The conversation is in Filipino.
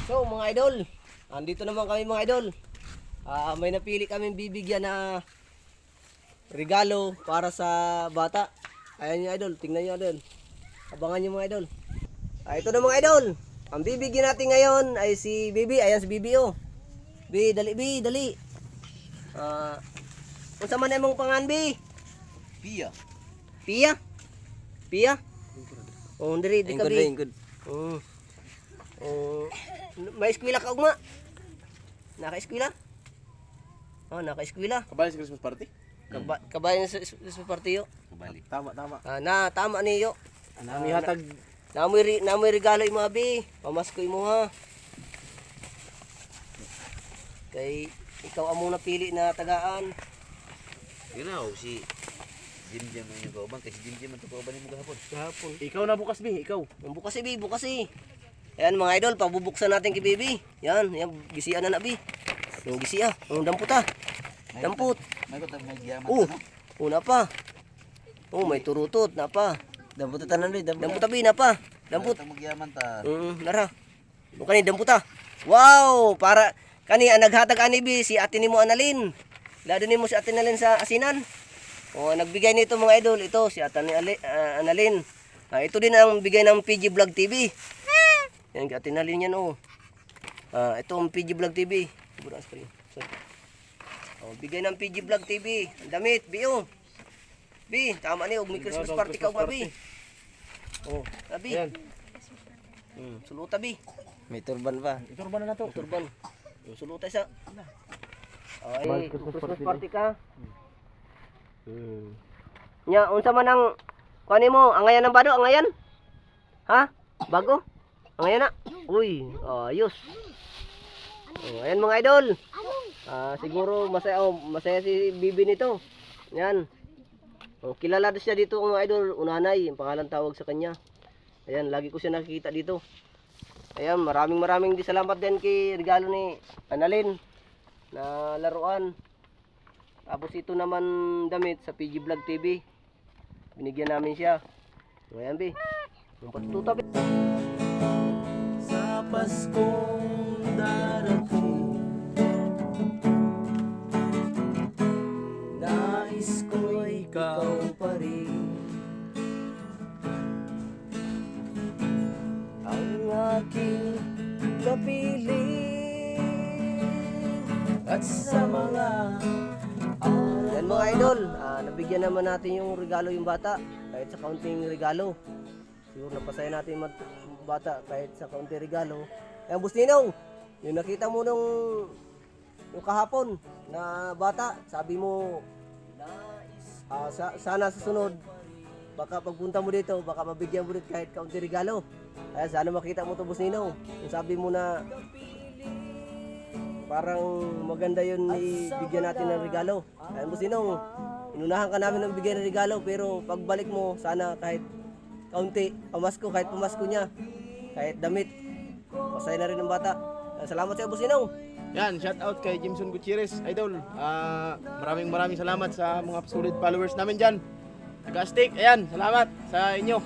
So mga idol, andito naman kami mga idol. May napili kaming bibigyan na regalo para sa bata. Ayan yung idol, tingnan nyo idol. Abangan nyo mga idol. Ito na mga idol. Ang bibigyan natin ngayon ay si Bibi. Ayan si Bibi oh. Bi, dali. Kung sa man mong pangan Bi? Pia. Pia? Pia? Oh, diri di ka Bi. May eskwela ka ugma? Naka-eskwela? Oh, naka-eskwela. Kabali sa Christmas party? Kabayan sa party yo. Kabali. Tama. Tama niyo. Nami hatag Namoy regalo imo abi. Pamasko imo ha. Kay ikaw among napili na tagaan. Yun na, si Jim ang yung kauban. Kasi Jim ang kauban mo gahapon. ikaw na bukas bi, ikaw. Bukas bi, bukas eh. Ayan mga idol, pabubuksan natin kay Bibi. Yan, gisian na bi. Yung gisiya, yung dampot ha. Dampot. May giyaman. Una pa. May turutot na pa. Dampot tanan rin. Dampot abi na pa. Dampot. Magyaman ta. Nara. Kani dampot ha. Wow, para kani naghatag ani bi si ate nimo Analin. Lado nimo si ate Analin sa asinan. Nagbigay nito mga idol, ito si ate ni Analin. Ito din ang bigay ng PG Vlog TV. Yan kay ate Analin yan oh. Ito ang PG Vlog TV. Buras pa rin. Bigay ng PG Vlog TV. Ang damit, Bi oh. Bi, tama ni og may Christmas party ka og Bi. Abi. Ayan. Suluta Bi. May turban pa. Iturban na to. Turban. Suluta sa. Ay, Christmas party ka. Nya, unsa man ang kuani mo? Angayan ng bado, angayan? Ha? Bago? Angayan na? Uy, ayos. Ayan mga idol. Siguro masaya si Bibi nito. Yan. Kilala siya dito mga idol, Unanay, ang pangalan tawag sa kanya. Ayan, lagi ko siya nakikita dito. Ayan, maraming salamat din kay regalo ni Analin na laruan. Tapos ito naman damit sa PG Vlog TV. Binigyan namin siya. Ayan, Bi. Yung patututa, Bi. Sa Paskong darating, nais ko ikaw pa rin. Ang aking kapiling at sa mga Yan mga idol, nabigyan naman natin yung regalo yung bata. Kahit sa kaunting regalo. Siguro napasaya natin yung bata kahit sa kaunting regalo. Ayan, Busninong, yung nakita mo yung kahapon na bata, sabi mo, sana sa sunod, baka pagpunta mo dito, baka mabigyan mo dito kahit kaunting regalo. Ayan, sana makita mo ito, Busninong. Yung sabi mo na, parang maganda yun ibigyan natin ng regalo. Ayan mo sinong, inunahan ka namin ng bigyan ng regalo pero pagbalik mo sana kahit kaunti, pamasko, kahit pamasko niya, kahit damit, masaya na rin ng bata. Salamat sa iyo Businong. Yan, shout out kay Jimson Gutierrez, idol. Maraming salamat sa mga solid followers namin dyan. Nag-stick, ayan, salamat sa inyo.